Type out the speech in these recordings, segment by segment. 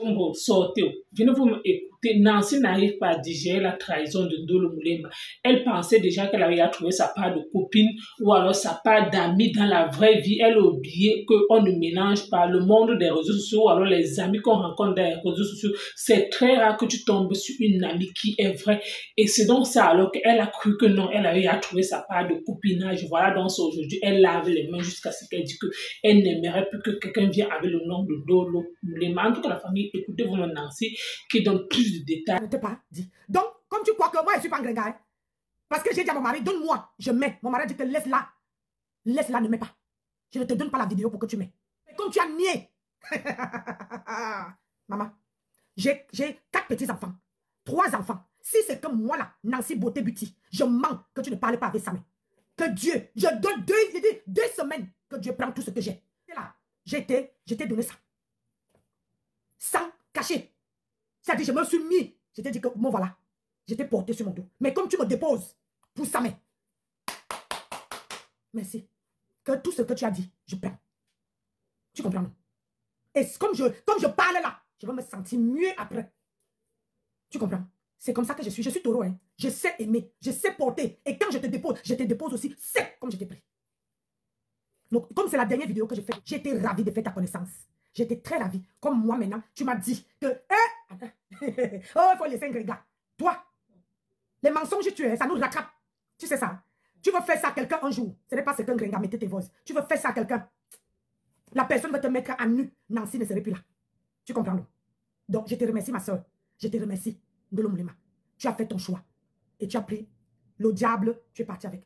Bon, sortez. Venez vous m'écouter. Nancy n'arrive pas à digérer la trahison de Ndolo Moulema. Elle pensait déjà qu'elle avait trouvé sa part de copine ou alors sa part d'amie dans la vraie vie. Elle a oublié qu'on ne mélange pas le monde des réseaux sociaux ou alors les amis qu'on rencontre dans les réseaux sociaux. C'est très rare que tu tombes sur une amie qui est vraie. Et c'est donc ça alors qu'elle a cru que non, elle avait trouvé sa part de copinage. Voilà donc c'est aujourd'hui. Elle lave les mains jusqu'à ce qu'elle dit qu'elle n'aimerait plus que quelqu'un vienne avec le nom de Ndolo Moulema. En tout cas, la famille, écoutez-vous mon Nancy qui donne plus de détails. Je ne t'ai pas dit. Donc, comme tu crois que moi, je ne suis pas un grégaire, parce que j'ai dit à mon mari, donne-moi, je mets. Mon mari dit que laisse-la. Laisse-la, ne mets pas. Je ne te donne pas la vidéo pour que tu mets. Et comme tu as nié. Maman, j'ai 4 petits-enfants, 3 enfants. Si c'est comme moi là, Nancy Beauté Beauty, je mens que tu ne parles pas avec sa main. Que Dieu, je donne 2 semaines que Dieu prend tout ce que j'ai. Et là, je t'ai donné ça. Sans cacher. C'est-à-dire, je me suis mis. Je t'ai dit que, bon voilà, je t'ai porté sur mon dos. Mais comme tu me déposes pour sa main, merci. Que tout ce que tu as dit, je prends. Tu comprends, non? Et comme je parle là, je vais me sentir mieux après. Tu comprends? C'est comme ça que je suis. Je suis taureau, hein. Je sais aimer, je sais porter. Et quand je te dépose aussi sec comme je t'ai pris. Donc, comme c'est la dernière vidéo que je fais, j'étais ravie de faire ta connaissance. J'étais très ravie. Comme moi maintenant, tu m'as dit que... oh, il faut laisser un grégat. Toi, les mensonges tu es, ça nous rattrape. Tu sais ça. Tu veux faire ça à quelqu'un un jour. Ce n'est pas ce qu'un grégat mettait tes voix. Tu veux faire ça à quelqu'un. La personne va te mettre à nu. Nancy ne serait plus là. Tu comprends, non? Donc, je te remercie, ma soeur. Je te remercie, Ndolo Moulema. Tu as fait ton choix. Et tu as pris le diable, tu es parti avec.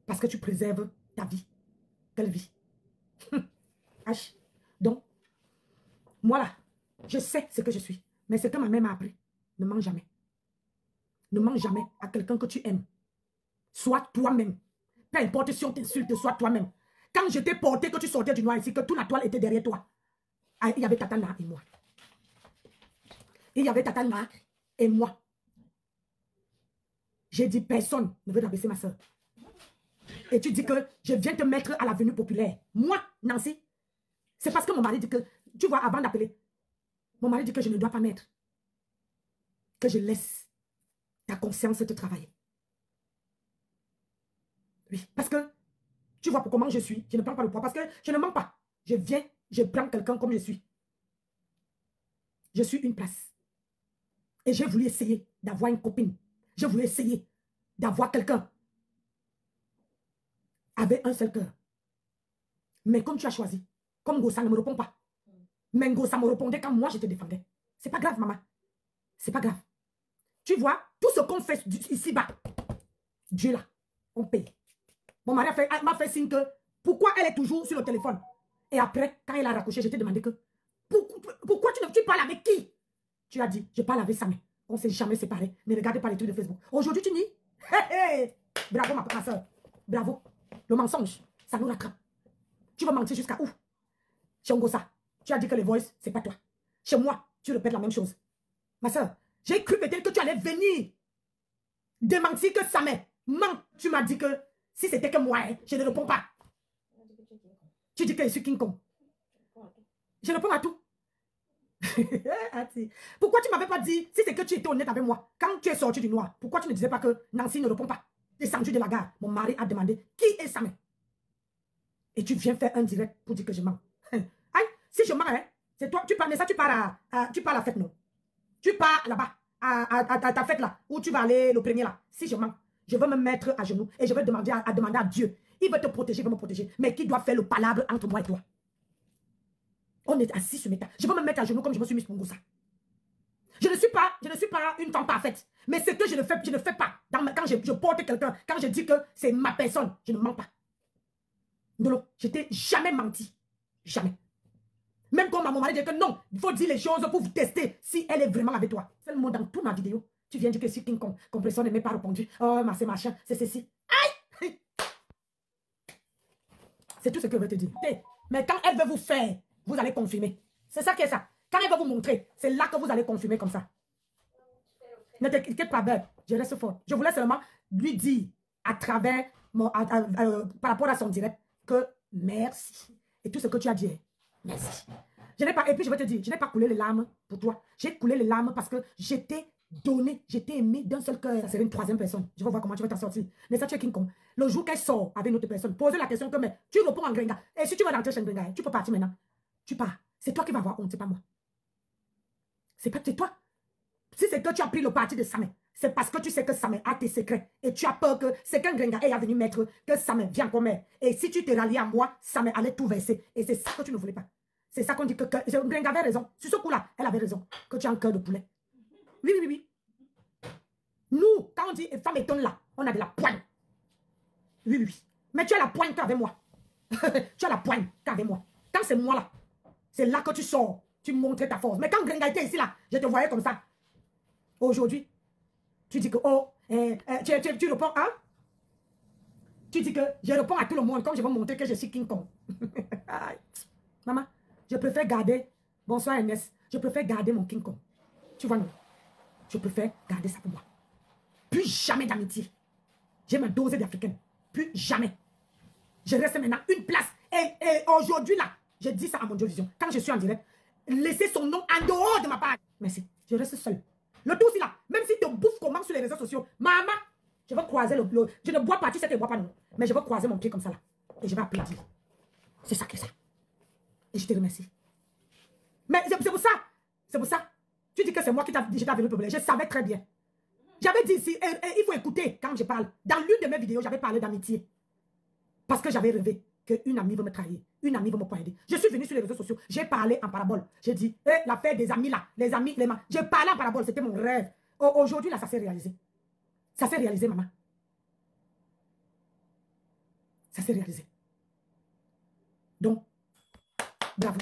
Parce que tu préserves ta vie. Quelle vie? H. Donc, moi là, je sais ce que je suis. Mais ce que ma mère m'a appris, ne mens jamais. Ne mens jamais à quelqu'un que tu aimes. Sois toi-même. Peu importe si on t'insulte, sois toi-même. Quand je t'ai porté, que tu sortais du noir ici, que toute la toile était derrière toi, il y avait Tatana et moi. Il y avait Tatana et moi. J'ai dit, personne ne veut rabaisser ma soeur. Et tu dis que je viens te mettre à l'avenue populaire. Moi, Nancy, c'est parce que mon mari dit que, tu vois, avant d'appeler, mon mari dit que je ne dois pas mettre. Que je laisse ta conscience te travailler. Oui, parce que, tu vois pour comment je suis, je ne prends pas le poids, parce que je ne mens pas. Je viens, je prends quelqu'un comme je suis. Je suis une place. Et j'ai voulu essayer d'avoir une copine. J'ai voulu essayer d'avoir quelqu'un avec un seul cœur. Mais comme tu as choisi, comme Gossa ne me répond pas, mais Gossa me répondait quand moi je te défendais. C'est pas grave, maman. C'est pas grave. Tu vois, tout ce qu'on fait ici-bas, Dieu là, on paye. Mon mari m'a fait signe que pourquoi elle est toujours sur le téléphone. Et après, quand elle a raccroché, je t'ai demandé que pourquoi tu parles avec qui? Tu as dit, je parle avec Samé. On ne s'est jamais séparés. Ne regarde pas les trucs de Facebook. Aujourd'hui, tu nies. Bravo, ma soeur. Bravo. Le mensonge, ça nous rattrape. Tu vas mentir jusqu'à où? Chez Ngosa, tu as dit que les voices, c'est pas toi. Chez moi, tu répètes la même chose. Ma soeur, j'ai cru peut-être que tu allais venir démentir que Samé ment. Tu m'as dit que si c'était que moi, je ne réponds pas. Tu dis que je suis King Kong. Je réponds à tout. Pourquoi tu ne m'avais pas dit, si c'est que tu étais honnête avec moi, quand tu es sorti du noir, pourquoi tu ne disais pas que Nancy ne répond pas? Descendu de la gare, mon mari a demandé, qui est Samé? Et tu viens faire un direct pour dire que je mens. Aïe, si je mens, hein, c'est toi, tu parles, ça, tu pars à la fête, non? Tu pars là-bas, à ta fête là, où tu vas aller le premier là. Si je mens, je vais me mettre à genoux et je vais demander à Dieu. Il va te protéger, il va me protéger. Mais qui doit faire le palabre entre moi et toi? On est assis sur mes tas. Je vais me mettre à genoux comme je me suis mis pour ça. Je ne suis pas une femme parfaite. Mais ce que je ne fais pas. Quand je porte quelqu'un, quand je dis que c'est ma personne, je ne mens pas. Non, je t'ai jamais menti. Jamais. Même quand mon mari dit que non, il faut dire les choses pour vous tester si elle est vraiment avec toi. Seulement dans toute ma vidéo, tu viens dire que si King Kong, compression ne m'est pas répondu. Oh, c'est machin, c'est ceci. Aïe! C'est tout ce que je veux te dire. Mais quand elle veut vous faire, vous allez confirmer. C'est ça qui est ça. Quand elle va vous montrer, c'est là que vous allez confirmer comme ça. Ne t'inquiète pas, belle. Je reste fort. Je voulais seulement lui dire à travers, par rapport à son direct, que merci. Et tout ce que tu as dit, merci. Je n'ai pas, et puis je vais te dire, je n'ai pas coulé les larmes pour toi. J'ai coulé les larmes parce que j'étais donné, j'étais aimé d'un seul cœur. Ça serait une troisième personne. Je vais voir comment tu vas t'en sortir. Mais ça, tu es King Kong. Le jour qu'elle sort avec une autre personne, pose la question que, mais tu réponds en gringa. Et si tu vas rentrer chez Gringa, tu peux partir maintenant. Tu pars. C'est toi qui vas avoir honte, c'est pas moi. C'est toi. Si c'est que tu as pris le parti de Samé, c'est parce que tu sais que Samé a tes secrets. Et tu as peur que c'est qu'un Gringa est venu mettre que Samé vient comme mère. Et si tu te rallies à moi, Samé allait tout verser. Et c'est ça que tu ne voulais pas. C'est ça qu'on dit que Gringa avait raison. Sur ce coup-là, elle avait raison. Que tu as un cœur de poulet. Oui, oui, oui, oui. Nous, quand on dit femme étonne là, on a de la poigne. Oui, oui, oui. Mais tu as la poigne qu'avec moi. Tu as la poigne qu'avec moi. Quand c'est moi là, c'est là que tu sors. Tu montres ta force. Mais quand Gringa était ici là, je te voyais comme ça. Aujourd'hui, tu dis que, oh, tu réponds, hein? Tu dis que je réponds à tout le monde comme je vais montrer que je suis King Kong. Maman, je préfère garder, bonsoir Ernest, je préfère garder mon King Kong. Tu vois, non? Je préfère garder ça pour moi. Plus jamais d'amitié. J'ai ma dose d'Africaine. Plus jamais. Je reste maintenant une place. Et aujourd'hui, là, je dis ça à mon Dieu Vision. Quand je suis en direct, laissez son nom en dehors de ma page. Merci. Je reste seule. Le tout aussi là, même si tu bouffes comment sur les réseaux sociaux, maman, je vais croiser je ne bois pas, tu sais que je ne bois pas non. Mais je vais croiser mon pied comme ça là. Et je vais applaudir. C'est ça que c'est ça. Et je te remercie. Mais c'est pour ça. C'est pour ça. Tu dis que c'est moi qui t'ai venu problème. Je savais très bien. J'avais dit ici, il faut écouter quand je parle. Dans l'une de mes vidéos, j'avais parlé d'amitié. Parce que j'avais rêvé qu'une amie va me trahir. Une amie va me poignarder. Je suis venue sur les réseaux sociaux. J'ai parlé en parabole. J'ai dit, l'affaire des amis là, les amis, les mains. J'ai parlé en parabole. C'était mon rêve. Aujourd'hui, là, ça s'est réalisé. Ça s'est réalisé, maman. Ça s'est réalisé. Donc, bravo.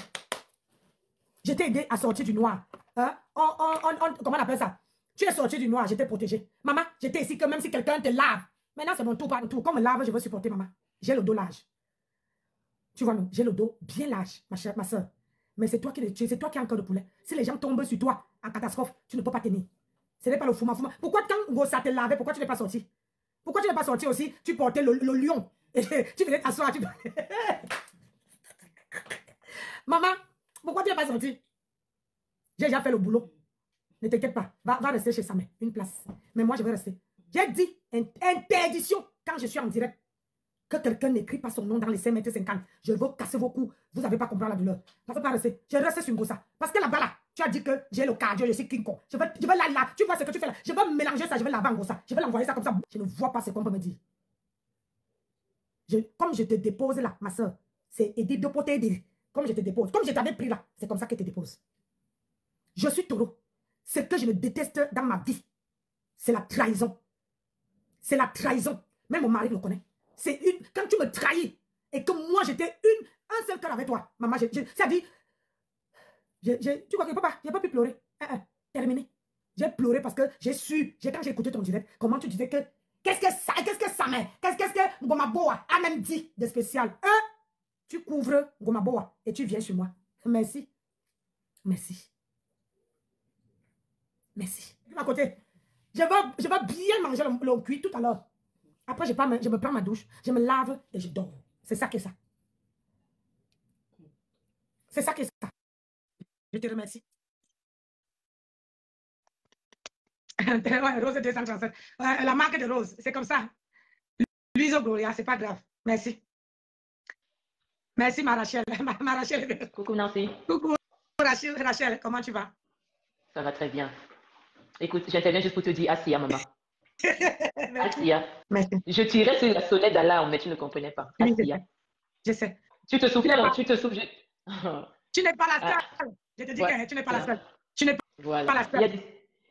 Je t'ai aidé à sortir du noir. Hein? Comment on appelle ça? Tu es sorti du noir, j'étais protégée. Maman, j'étais ici que même si quelqu'un te lave. Maintenant, c'est mon tour, pas mon tour. Comme me lave, je veux supporter, maman. J'ai le dos large. Tu vois, non, j'ai le dos bien large, ma soeur. Mais c'est toi qui le tues, c'est toi qui as un cœur de poulet. Si les gens tombent sur toi en catastrophe, tu ne peux pas tenir. Ce n'est pas le fouma. Pourquoi quand Gossa te lavait, pourquoi tu n'es pas sorti? Pourquoi tu n'es pas sorti aussi? Tu portais le lion. Et tu venais t'asseoir. Maman, pourquoi tu n'es pas sorti? J'ai déjà fait le boulot. Ne t'inquiète pas, va rester chez Samé, une place. Mais moi, je vais rester. J'ai dit interdiction quand je suis en direct. Que quelqu'un n'écrit pas son nom dans les 5,50 m. Je veux casser vos coups. Vous n'avez pas compris la douleur. Ça ne peut pas rester. Je reste sur Ngossa. Parce que là-bas, là, tu as dit que j'ai le cardio, je suis King Kong. Je vais là, tu vois ce que tu fais là. Je vais mélanger ça, je vais laver en Ngossa. Je vais l'envoyer ça comme ça. Je ne vois pas ce qu'on peut me dire. Comme je te dépose là, ma soeur, c'est aider de poter aider. Comme je te dépose. Comme je t'avais pris là, c'est comme ça que je te dépose. Je suis taureau. Ce que je ne déteste dans ma vie, c'est la trahison. C'est la trahison. Même mon mari le connaît. Quand tu me trahis et que moi j'étais un seul cœur avec toi, maman, ça dit, tu vois que je n'ai pas pu pleurer. Terminé. J'ai pleuré parce que j'ai su, quand j'ai écouté ton direct, comment tu disais que, qu'est-ce que ça met, qu'est-ce que Ngomaboa a même dit de spécial. Tu couvres Ngomaboa et tu viens sur moi. Merci. Merci. Merci. De ma côté, je vais bien manger le cuit tout à l'heure. Après, je me prends ma douche, je me lave et je dors. C'est ça qui est ça. C'est ça qui est ça. Je te remercie. Rose 237. La marque de Rose, c'est comme ça. Luiso Gloria, c'est pas grave. Merci. Merci, Marachel. Marachel. Coucou Nancy. Coucou Rachel, comment tu vas? Ça va très bien. Écoute, j'interviens juste pour te dire Assia, maman. Assia. Merci. Je tirais sur la sonnette d'alarme, mais tu ne comprenais pas. Assia. Oui, je sais. Tu te souviens, Tu n'es pas la seule. Je te dis que tu n'es pas la seule. Tu n'es pas la seule.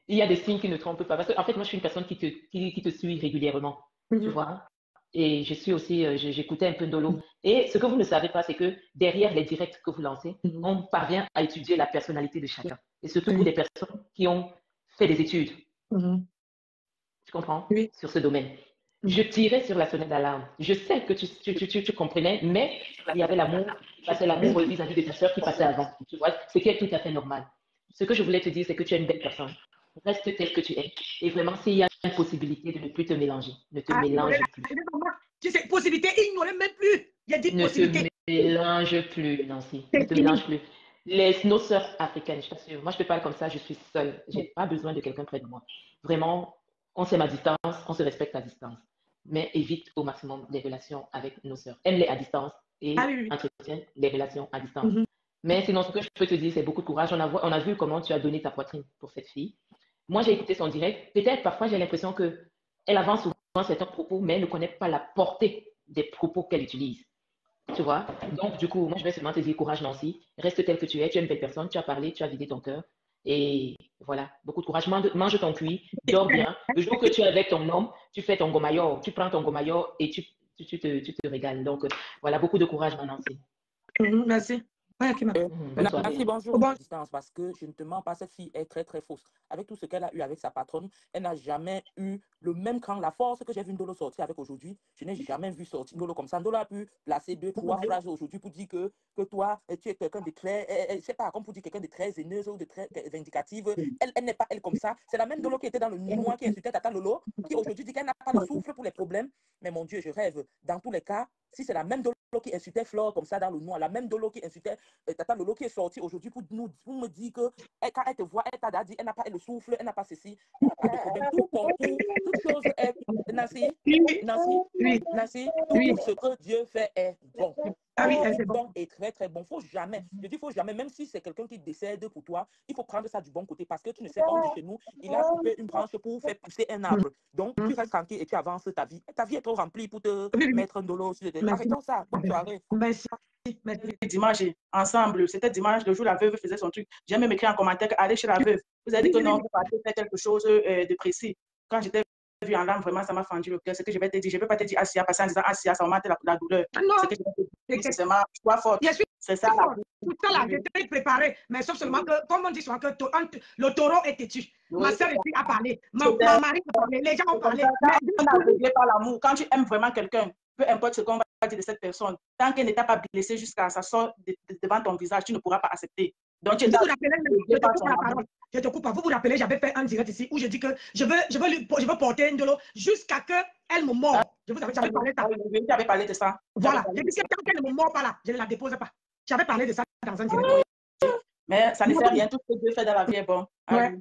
Il y a des signes qui ne trompent pas. Parce que, en fait, moi, je suis une personne qui te suit régulièrement. Tu vois? Et je suis aussi, j'écoutais un peu Ndolo. Et ce que vous ne savez pas, c'est que derrière les directs que vous lancez, on parvient à étudier la personnalité de chacun. Et surtout pour des personnes qui ont fait des études. Tu comprends? Oui. Sur ce domaine. Je tirais sur la sonnette d'alarme. Je sais que tu comprenais, mais il y avait l'amour, l'amour vis-à-vis de ta soeur qui passait avant. Tu vois? Ce qui est tout à fait normal. Ce que je voulais te dire, c'est que tu es une belle personne. Reste tel que tu es. Et vraiment, s'il y a une possibilité de ne plus te mélanger, ne te mélange plus. Tu sais, possibilité, ignorez même plus. Il y a dit possibilité. Ne te mélange plus, Nancy. Ne te mélange plus. nos sœurs africaines, je t'assure. Moi, je te parle comme ça, je suis seule. Je n'ai pas besoin de quelqu'un près de moi. Vraiment, on s'aime à distance, on se respecte à distance. Mais évite au maximum les relations avec nos sœurs. Aime-les à distance et entretiens les relations à distance. Mais sinon, ce que je peux te dire, c'est beaucoup de courage. On a vu comment tu as donné ta poitrine pour cette fille. Moi, j'ai écouté son direct. Peut-être parfois, j'ai l'impression qu'elle avance souvent certains propos, mais elle ne connaît pas la portée des propos qu'elle utilise. Tu vois? Donc, du coup, moi, je vais seulement te dire courage, Nancy. Reste tel que tu es. Tu es une belle personne. Tu as parlé, tu as vidé ton cœur. Et voilà, beaucoup de courage. Mange ton cuit, dors bien. Le jour que tu es avec ton homme, tu fais ton gomayor. Tu prends ton gomayor et tu te régales. Donc, voilà, beaucoup de courage, ma Nancy. Merci. Nancy, bonjour. Bon. Distance, parce que je ne te mens pas, cette fille est très très fausse. Avec tout ce qu'elle a eu avec sa patronne, elle n'a jamais eu le même cran, la force que j'ai vu Ndolo sortir avec aujourd'hui. Je n'ai jamais vu sortir Ndolo comme ça. Ndolo a pu placer 2-3 phrases aujourd'hui pour dire que toi, tu es quelqu'un de très, je sais pas, comme pour dire quelqu'un de très haineuse ou de très vindicative. Elle n'est pas elle comme ça. C'est la même Ndolo qui était dans le noir, qui insultait Tata Lolo, qui aujourd'hui dit qu'elle n'a pas le souffle pour les problèmes. Mais mon Dieu, je rêve. Dans tous les cas, si c'est la même Ndolo qui insultait Flore comme ça dans le noir, la même Ndolo qui insultait Tata Lolo qui est sortie aujourd'hui pour me dire que quand elle te voit, elle t'a dit, elle n'a pas le souffle, elle n'a pas ceci, elle n'a pas de problème. Tout concours, toute chose est, Nancy, tout ce que Dieu fait est bon. C'est bon et très très bon. Faut jamais, je dis faut jamais, même si c'est quelqu'un qui décède pour toi, il faut prendre ça du bon côté parce que tu ne sais pas, on dit chez nous, il a coupé une branche pour faire pousser un arbre. Donc tu restes tranquille et tu avances ta vie. Ta vie est trop remplie pour te mettre un dolo. Arrêtons ça. Bonne soirée. Dimanche, ensemble, c'était dimanche, le jour la veuve faisait son truc. J'ai même écrit en commentaire qu'aller chez la veuve. Vous avez dit que non, vous partez faire quelque chose de précis. Quand j'étais vue en larmes, vraiment, ça m'a fendu le cœur. Ce que je vais te dire, je ne vais pas te dire Asia, parce qu'en disant Asia, ça augmente la douleur. Non, ce que je vais te dire, c'est ma foi forte. C'est ça. Tout ça là, j'étais préparé, mais sauf seulement que, comme on dit souvent, que le taureau est têtu. Oui, ma soeur a parlé, ma mari a parlé, les gens ont parlé. On a réglé par l'amour. Quand tu aimes vraiment quelqu'un, peu importe ce qu'on va dire de cette personne, tant qu'elle n'est pas blessée jusqu'à ça sort devant ton visage, tu ne pourras pas accepter. Donc, je te coupe pas. Vous vous rappelez, j'avais fait un direct ici où je dis que je veux porter Ndolo jusqu'à ce qu'elle me morde. J'avais parlé de ça. Oui, tu avais parlé de ça. Voilà. J'ai dit que tant qu'elle ne me mord pas là, je ne la dépose pas. J'avais parlé de ça dans un direct. Mais ça ne sert à rien. Tout ce que Dieu fait dans la vie est bon. Ouais.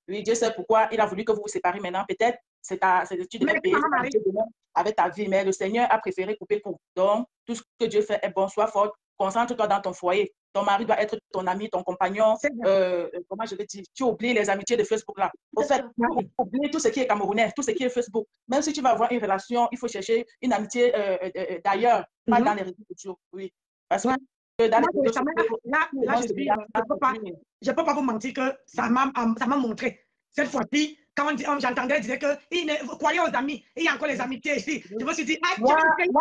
Oui, Dieu sait pourquoi il a voulu que vous vous sépariez maintenant. Peut-être tu devais payer avec ta vie, mais le Seigneur a préféré couper court. Donc, tout ce que Dieu fait est bon. Sois forte. Concentre-toi dans ton foyer. Ton mari doit être ton ami, ton compagnon. Comment je vais dire? Tu oublies les amitiés de Facebook là. Au fait, oublie tout ce qui est camerounais, tout ce qui est Facebook. Même si tu vas avoir une relation, il faut chercher une amitié d'ailleurs, pas dans les réseaux sociaux. Oui. Parce que je ne peux pas vous mentir que ça m'a montré. Cette fois-ci, quand j'entendais dire que croyez aux amis, il y a encore les amitiés ici. Je me suis dit, moi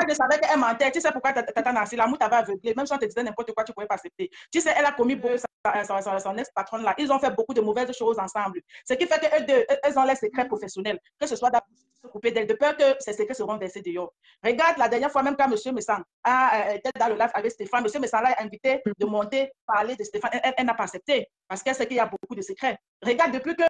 je savais qu'elle mentait. Tu sais pourquoi Tata Nancy, l'amour t'avait aveuglé. Même si on te disait n'importe quoi, tu ne pouvais pas accepter. Tu sais, elle a commis son ex-patronne là. Ils ont fait beaucoup de mauvaises choses ensemble. Ce qui fait qu'elles ont les secrets professionnels, que ce soit se couper d'elle, de peur que ces secrets seront versés dehors. Regarde, la dernière fois, même quand M. Messang était dans le live avec Stéphane, M. Messang l'a invité de monter, parler de Stéphane. Elle n'a pas accepté parce qu'elle sait qu'il y a beaucoup de secrets. Regarde, depuis qu'elle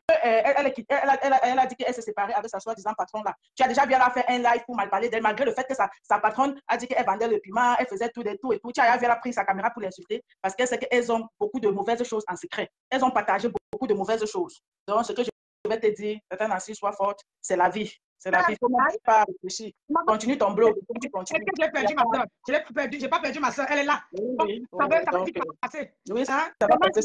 a dit qu'elle s'est séparée avec sa soi-disant patron là. Tu as déjà vu, elle a fait un live pour mal parler d'elle, malgré le fait que sa patronne a dit qu'elle vendait le piment, elle faisait tout et tout. Tu as vu, elle a pris sa caméra pour l'insulter parce qu'elle sait qu'elles ont beaucoup de mauvaises choses en secret. Elles ont partagé beaucoup de mauvaises choses. Donc, ce que je vais te dire, Tata Nancy, sois forte, c'est la vie. C'est la vie. Il ne faut pas réfléchir. Continue ton blog. Tu continues. J'ai perdu ma soeur. Je n'ai pas perdu ma soeur. Elle est là. Oui, ça va vite passer. Oui, ça va passer.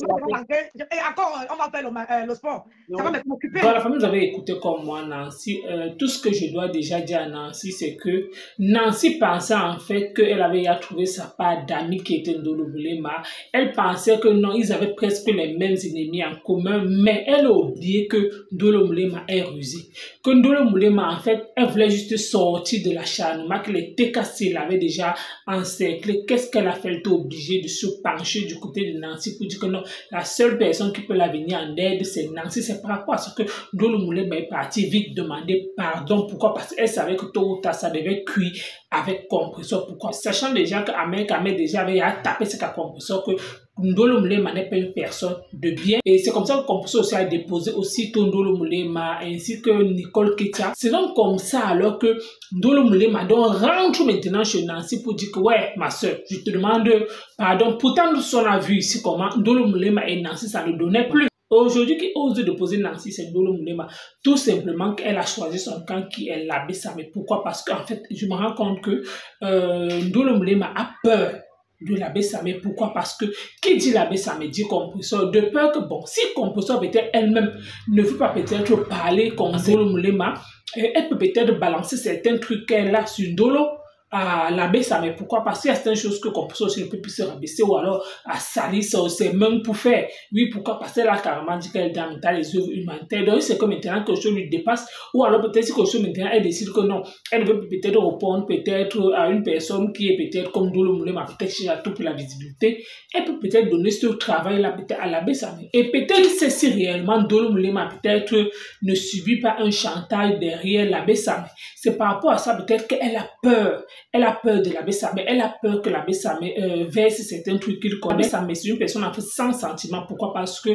Et encore, on va faire le sport. Ça va m'occuper. Voilà, vous avez écouté comme moi, Nancy. Tout ce que je dois déjà dire à Nancy, c'est que Nancy pensait en fait qu'elle avait trouvé sa part d'amis qui était Ndolo Moulema. Elle pensait que non, ils avaient presque les mêmes ennemis en commun, mais elle a oublié que Ndolo Moulema est rusé. Que Ndolo Moulema, en fait, elle voulait juste sortir de l'acharnement, que les TKC l'avaient déjà encerclé. Qu'est-ce qu'elle a fait? Elle était obligée de se pencher du côté de Nancy pour dire que non, la seule personne qui peut la venir en aide, c'est Nancy. C'est par rapport à ce que Ndolo Moulema est parti vite demander pardon. Pourquoi? Parce qu'elle savait que tôt ou tard, ça devait cuire avec compresseur. Pourquoi? Sachant déjà qu'Ahmed déjà avait tapé ce compresseur, que Ndolo Moulema n'est pas une personne de bien. Et c'est comme ça que Komposo aussi a déposé aussi Ndolo Moulema ainsi que Nicole Ketia. C'est donc comme ça alors que Ndolo Moulema donc rentre maintenant chez Nancy pour dire que ouais, ma soeur, je te demande pardon. Pourtant, nous on a vu ici comment Ndolo Moulema et Nancy, ça ne donnait plus. Aujourd'hui, qui ose déposer Nancy, c'est Ndolo Moulema. Tout simplement qu'elle a choisi son camp qui est l'abbé Samé. Pourquoi? Parce qu'en fait, je me rends compte que Ndolo Moulema a peur de l'abbé Samé. Pourquoi? Parce que qui dit l'abbé Samé dit Komposo. De peur que, bon, si Komposo peut-être elle-même ne veut pas peut-être parler comme Ndolo Moulema, elle peut peut-être balancer certains trucs qu'elle a sur Ndolo à l'abbé Samé. Pourquoi? Parce qu'il y a certaines choses que Komposo aussi ne peut plus se rabaisser ou alors à salir ses mains pour faire. Oui, pourquoi? Parce qu'elle a carrément dit qu'elle est dans les œuvres humanitaires. Donc, c'est que maintenant quelque chose lui dépasse. Ou alors peut-être si quelque chose maintenant, elle décide que non, elle veut peut-être répondre peut-être à une personne qui est peut-être comme Ndolo Moulema, peut-être cherche à tout pour la visibilité. Elle peut peut-être donner ce travail-là peut-être à l'abbé Samé. Et peut-être c'est si réellement Ndolo Moulema peut-être ne subit pas un chantage derrière l'abbé Samé. C'est par rapport à ça peut-être qu'elle a peur. Elle a peur de l'abbé Samé. Elle a peur que l'abbé Samé verse certains trucs qu'il connaît. L'abbé Samé, c'est une personne en fait sans sentiment. Pourquoi? Parce que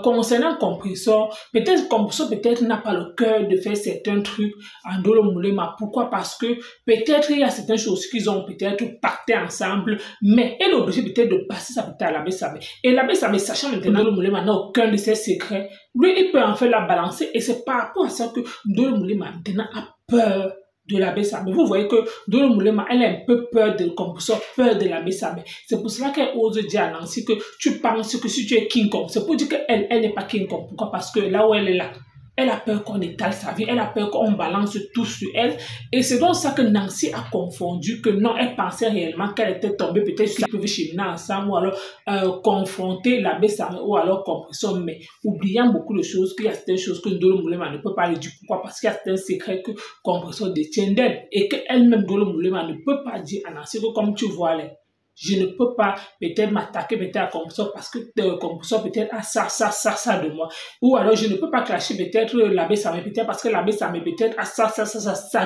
concernant Komposo, peut-être Komposo peut-être n'a pas le cœur de faire certains trucs en Ndolo Moulema. Pourquoi? Parce que peut-être il y a certaines choses qu'ils ont peut-être pacté ensemble, mais elle est obligée peut-être de passer ça peut-être à l'abbé Samé. Et l'abbé Samé, sachant maintenant Ndolo Moulema n'a aucun de ses secrets, lui, il peut en fait la balancer. Et c'est par rapport à ça que Ndolo Moulema maintenant a peur de l'abbé Samé. Vous voyez que Ndolo Moulema, elle a un peu peur de Komposo, peur de l'abbé Samé. C'est pour cela qu'elle ose dire à Nancy que tu penses que si tu es King Kong, c'est pour dire qu'elle n'est pas King Kong. Pourquoi? Parce que là où elle est là, elle a peur qu'on étale sa vie, elle a peur qu'on balance tout sur elle. Et c'est donc ça que Nancy a confondu, que non, elle pensait réellement qu'elle était tombée peut-être sur peuvent cheminer ensemble ou alors confronter l'abbé Samé ou alors Komposo, mais oubliant beaucoup de choses, qu'il y a certaines choses que Ndolo Moulema ne peut pas lui dire. Pourquoi? Parce qu'il y a certains secrets que Komposo détient d'elle et qu'elle-même Ndolo Moulema ne peut pas dire à Nancy que comme tu vois là, je ne peux pas peut-être m'attaquer peut-être à Komposo parce que Komposo peut-être a ça de moi. Ou alors je ne peux pas clasher peut-être l'abbé Samé peut-être parce que l'abbé Samé peut-être a ça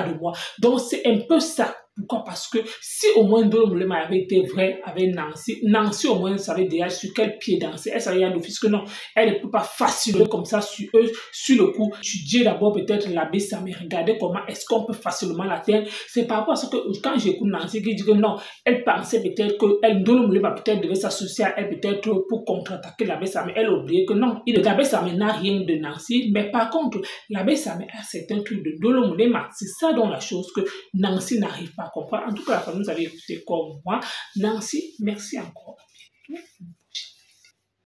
de moi. Donc c'est un peu ça. Pourquoi? Parce que si au moins Ndolo Moulema avait été vrai avec Nancy, Nancy au moins savait déjà sur quel pied danser. Elle savait d'office que non, elle ne peut pas facilement comme ça sur eux, sur le coup. Étudier d'abord peut-être l'abbé Samé, regarder comment est-ce qu'on peut facilement l'atteindre. C'est par rapport à ça que quand j'écoute Nancy qui dit que non, elle pensait peut-être que Ndolo Moulema peut-être devait s'associer à elle peut-être pour contre-attaquer l'abbé Samé. Elle a oublié que non, l'abbé Samé n'a rien de Nancy, mais par contre, l'abbé Samé a certains trucs de Ndolo Moulema. C'est ça dans la chose que Nancy n'arrive pas à comprendre. En tout cas, la famille, vous avez écouté comme moi. Nancy, merci encore.